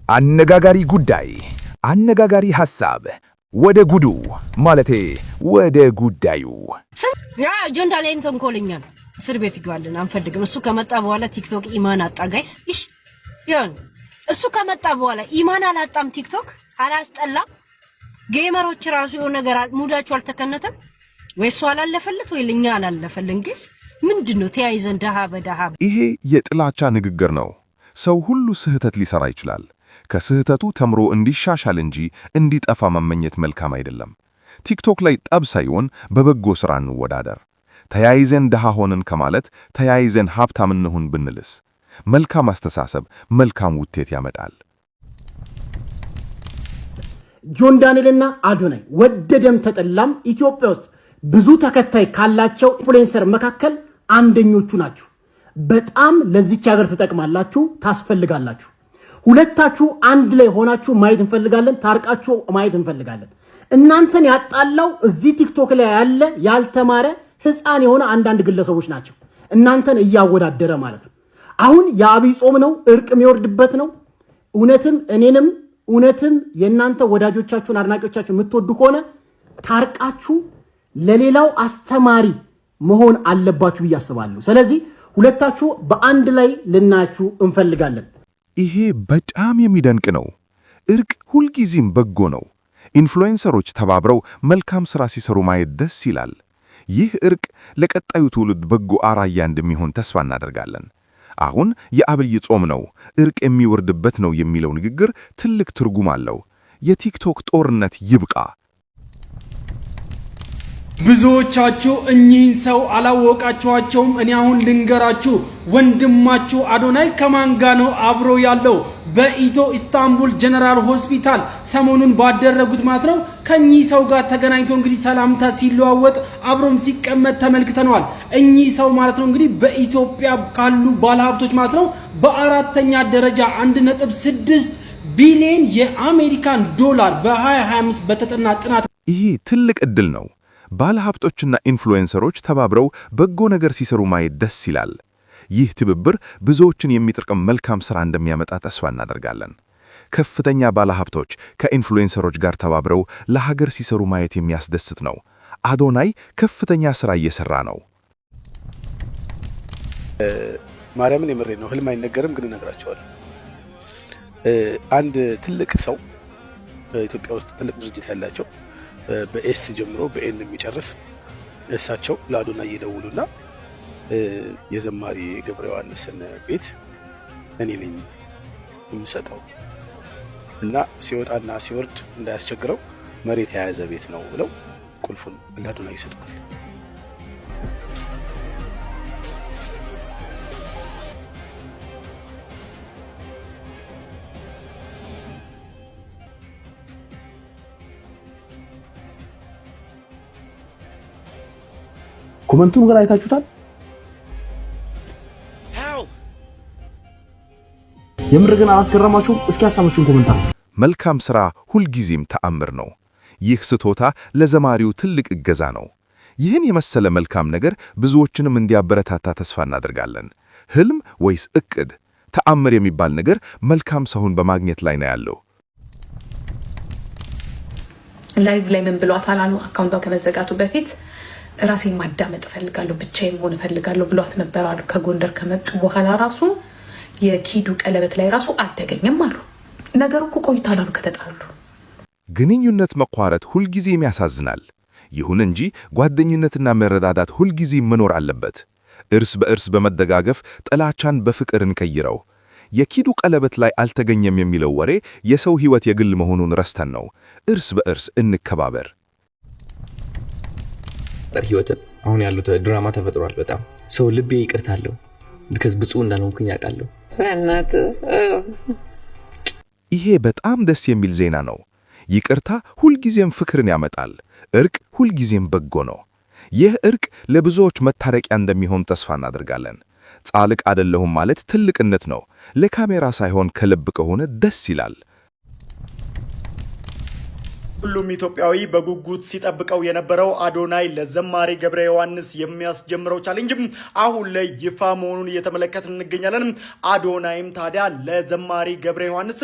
አነጋጋሪ ጉዳይ፣ አነጋጋሪ ሐሳብ፣ ወደ ጉዱ ማለቴ ወደ ጉዳዩ። ያ ጆን ዳንኤል ተንኮለኛል፣ እስር ቤት ይገባልን አንፈልግም። እሱ ከመጣ በኋላ ቲክቶክ ኢማን አጣ ጋይስ። እሺ ያን እሱ ከመጣ በኋላ ኢማን አላጣም፣ ቲክቶክ አላስጠላ። ጌመሮች ራሱ የሆነ ነገር ሙዳቸው አልተከነተም ወይ? እሱ አላለፈለት ወይ ለኛ አላለፈልን? ግስ ምንድነው ተያይዘን ደሃ በደሃ? ይሄ የጥላቻ ንግግር ነው። ሰው ሁሉ ስህተት ሊሰራ ይችላል። ከስህተቱ ተምሮ እንዲሻሻል እንጂ እንዲጠፋ መመኘት መልካም አይደለም። ቲክቶክ ላይ ጠብ ሳይሆን በበጎ ሥራ እንወዳደር። ተያይዘን ደሃ ሆነን ከማለት ተያይዘን ሀብታም እንሁን ብንልስ? መልካም አስተሳሰብ መልካም ውጤት ያመጣል። ጆን ዳንኤልና አዶናይ ወደደም ተጠላም ኢትዮጵያ ውስጥ ብዙ ተከታይ ካላቸው ኢንፍሉዌንሰር መካከል አንደኞቹ ናችሁ። በጣም ለዚች ሀገር ትጠቅማላችሁ፣ ታስፈልጋላችሁ። ሁለታችሁ አንድ ላይ ሆናችሁ ማየት እንፈልጋለን፣ ታርቃችሁ ማየት እንፈልጋለን። እናንተን ያጣላው እዚህ ቲክቶክ ላይ ያለ ያልተማረ ህፃን የሆነ አንዳንድ ግለሰቦች ናቸው። እናንተን እያወዳደረ ማለት ነው። አሁን የአብይ ጾም ነው፣ እርቅ የሚወርድበት ነው። እውነትም የእናንተ ወዳጆቻችሁን አድናቂዎቻችሁ የምትወዱ ከሆነ ታርቃችሁ ለሌላው አስተማሪ መሆን አለባችሁ ብዬ አስባለሁ። ስለዚህ ሁለታችሁ በአንድ ላይ ልናችሁ እንፈልጋለን። ይሄ በጣም የሚደንቅ ነው። እርቅ ሁልጊዜም በጎ ነው። ኢንፍሉዌንሰሮች ተባብረው መልካም ሥራ ሲሰሩ ማየት ደስ ይላል። ይህ እርቅ ለቀጣዩ ትውልድ በጎ አራያ እንደሚሆን ተስፋ እናደርጋለን። አሁን የአብይ ጾም ነው፣ እርቅ የሚወርድበት ነው የሚለው ንግግር ትልቅ ትርጉም አለው። የቲክቶክ ጦርነት ይብቃ። ብዙዎቻችሁ እኚህን ሰው አላወቃችኋቸውም። እኔ አሁን ልንገራችሁ። ወንድማችሁ አዶናይ ከማን ጋር ነው አብሮ ያለው? በኢትዮ ኢስታንቡል ጀነራል ሆስፒታል ሰሞኑን ባደረጉት ማለት ነው ከኚህ ሰው ጋር ተገናኝቶ እንግዲህ ሰላምታ ሲለዋወጥ አብሮም ሲቀመጥ ተመልክተናል። እኚህ ሰው ማለት ነው እንግዲህ በኢትዮጵያ ካሉ ባለሀብቶች ማለት ነው በአራተኛ ደረጃ 1.6 ቢሊዮን የአሜሪካን ዶላር በ2025 በተጠና ጥናት። ይሄ ትልቅ ዕድል ነው። ባለሀብቶችና ኢንፍሉዌንሰሮች ተባብረው በጎ ነገር ሲሰሩ ማየት ደስ ይላል። ይህ ትብብር ብዙዎችን የሚጠቅም መልካም ሥራ እንደሚያመጣ ተስፋ እናደርጋለን። ከፍተኛ ባለሀብቶች ከኢንፍሉዌንሰሮች ጋር ተባብረው ለሀገር ሲሰሩ ማየት የሚያስደስት ነው። አዶናይ ከፍተኛ ሥራ እየሰራ ነው። ማርያምን የምሬ ነው። ህልም አይነገርም ግን እነግራቸዋለሁ። አንድ ትልቅ ሰው በኢትዮጵያ ውስጥ ትልቅ ድርጅት ያላቸው በኤስ ጀምሮ በኤን የሚጨርስ እሳቸው ለአዶናይ ይደውሉና የዘማሪ ገብረ ዮሐንስን ቤት እኔ ነኝ የምሰጠው እና ሲወጣና ሲወርድ እንዳያስቸግረው መሬት የያዘ ቤት ነው ብለው ቁልፉን ለአዶናይ ይሰጡታል። ኮመንቱን ግን አይታችሁታል? የምር ግን አላስገረማችሁም? እስኪ ሐሳባችሁን ኮመንት አድርጉ። መልካም ሥራ ሁልጊዜም ተአምር ነው። ይህ ስጦታ ለዘማሪው ትልቅ እገዛ ነው። ይህን የመሰለ መልካም ነገር ብዙዎችንም እንዲያበረታታ ተስፋ እናደርጋለን። ህልም ወይስ እቅድ? ተአምር የሚባል ነገር መልካም ሰውን በማግኘት ላይ ነው ያለው። ላይቭ ላይ ምን ብሏታል አሉ አካውንቷ ከመዘጋቱ በፊት ራሴን ማዳመጥ እፈልጋለሁ፣ ብቻዬን መሆን እፈልጋለሁ ብሏት ነበር አሉ። ከጎንደር ከመጡ በኋላ ራሱ የኪዱ ቀለበት ላይ ራሱ አልተገኘም አሉ። ነገሩ እኮ ቆይቷል አሉ ከተጣሉ። ግንኙነት መቋረጥ ሁልጊዜም ያሳዝናል። ይሁን እንጂ ጓደኝነትና መረዳዳት ሁልጊዜ መኖር አለበት። እርስ በእርስ በመደጋገፍ ጥላቻን በፍቅር እንቀይረው። የኪዱ ቀለበት ላይ አልተገኘም የሚለው ወሬ የሰው ሕይወት የግል መሆኑን ረስተን ነው። እርስ በእርስ እንከባበር። ህይወትን አሁን ያሉት ድራማ ተፈጥሯል። በጣም ሰው ልቤ ይቅርታለሁ ድከስ ብፁዕ እንዳልሆንኩኝ ያውቃለሁ። ይሄ በጣም ደስ የሚል ዜና ነው። ይቅርታ ሁልጊዜም ፍቅርን ያመጣል። እርቅ ሁልጊዜም በጎ ነው። ይህ እርቅ ለብዙዎች መታረቂያ እንደሚሆን ተስፋ እናደርጋለን። ጻልቅ አይደለሁም ማለት ትልቅነት ነው። ለካሜራ ሳይሆን ከልብ ከሆነ ደስ ይላል። ሁሉም ኢትዮጵያዊ በጉጉት ሲጠብቀው የነበረው አዶናይ ለዘማሪ ገብረ ዮሐንስ የሚያስጀምረው ቻሌንጅ አሁን ላይ ይፋ መሆኑን እየተመለከትን እንገኛለን። አዶናይም ታዲያ ለዘማሪ ገብረ ዮሐንስ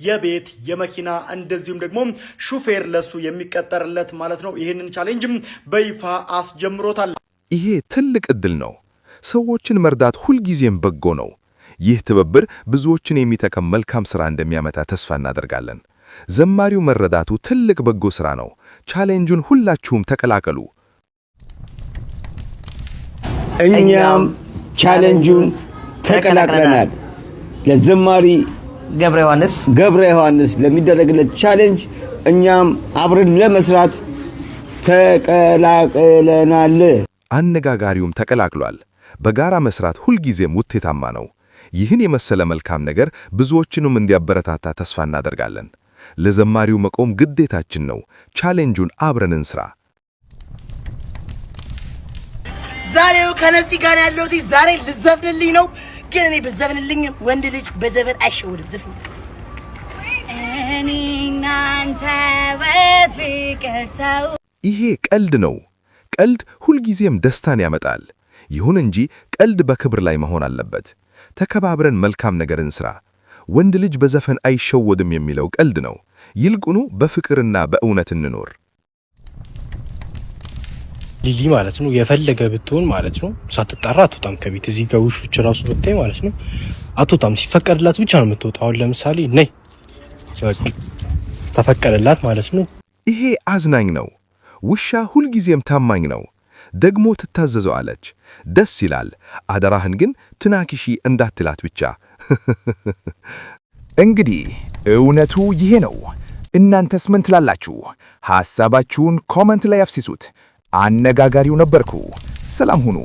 የቤት የመኪና እንደዚሁም ደግሞ ሹፌር ለሱ የሚቀጠርለት ማለት ነው ይህንን ቻሌንጅ በይፋ አስጀምሮታል። ይሄ ትልቅ ዕድል ነው። ሰዎችን መርዳት ሁልጊዜም በጎ ነው። ይህ ትብብር ብዙዎችን የሚጠቅም መልካም ሥራ እንደሚያመጣ ተስፋ እናደርጋለን። ዘማሪው መረዳቱ ትልቅ በጎ ሥራ ነው። ቻሌንጁን ሁላችሁም ተቀላቀሉ። እኛም ቻሌንጁን ተቀላቅለናል። ለዘማሪ ገብረ ዮሐንስ ለሚደረግለት ቻሌንጅ እኛም አብረን ለመስራት ተቀላቅለናል። አነጋጋሪውም ተቀላቅሏል። በጋራ መስራት ሁልጊዜም ውጤታማ ነው። ይህን የመሰለ መልካም ነገር ብዙዎችንም እንዲያበረታታ ተስፋ እናደርጋለን። ለዘማሪው መቆም ግዴታችን ነው። ቻሌንጁን አብረን እንስራ። ዛሬው ከነፂ ጋር ያለሁት ዛሬ ልዘፍንልኝ ነው። ግን እኔ ብዘፍንልኝ ወንድ ልጅ በዘፈን አይሸወድም። ዘፈን እኔና አንተ በፍቅርታው ይሄ ቀልድ ነው። ቀልድ ሁልጊዜም ደስታን ያመጣል። ይሁን እንጂ ቀልድ በክብር ላይ መሆን አለበት። ተከባብረን መልካም ነገር እንስራ። ወንድ ልጅ በዘፈን አይሸወድም የሚለው ቀልድ ነው። ይልቁኑ በፍቅርና በእውነት እንኖር። ሊሊ ማለት ነው የፈለገ ብትሆን ማለት ነው ሳትጣራ አትወጣም ከቤት። እዚህ ጋር ውሾች ራሱ ብታይ ማለት ነው አትወጣም። ሲፈቀድላት ብቻ ነው የምትወጣው። አሁን ለምሳሌ ነይ ተፈቀደላት ማለት ነው። ይሄ አዝናኝ ነው። ውሻ ሁልጊዜም ታማኝ ነው። ደግሞ ትታዘዘዋለች። ደስ ይላል። አደራህን ግን ትናክሺ እንዳትላት ብቻ። እንግዲህ እውነቱ ይሄ ነው። እናንተስ ምን ትላላችሁ? ሐሳባችሁን ኮመንት ላይ አፍስሱት። አነጋጋሪው ነበርኩ። ሰላም ሁኑ።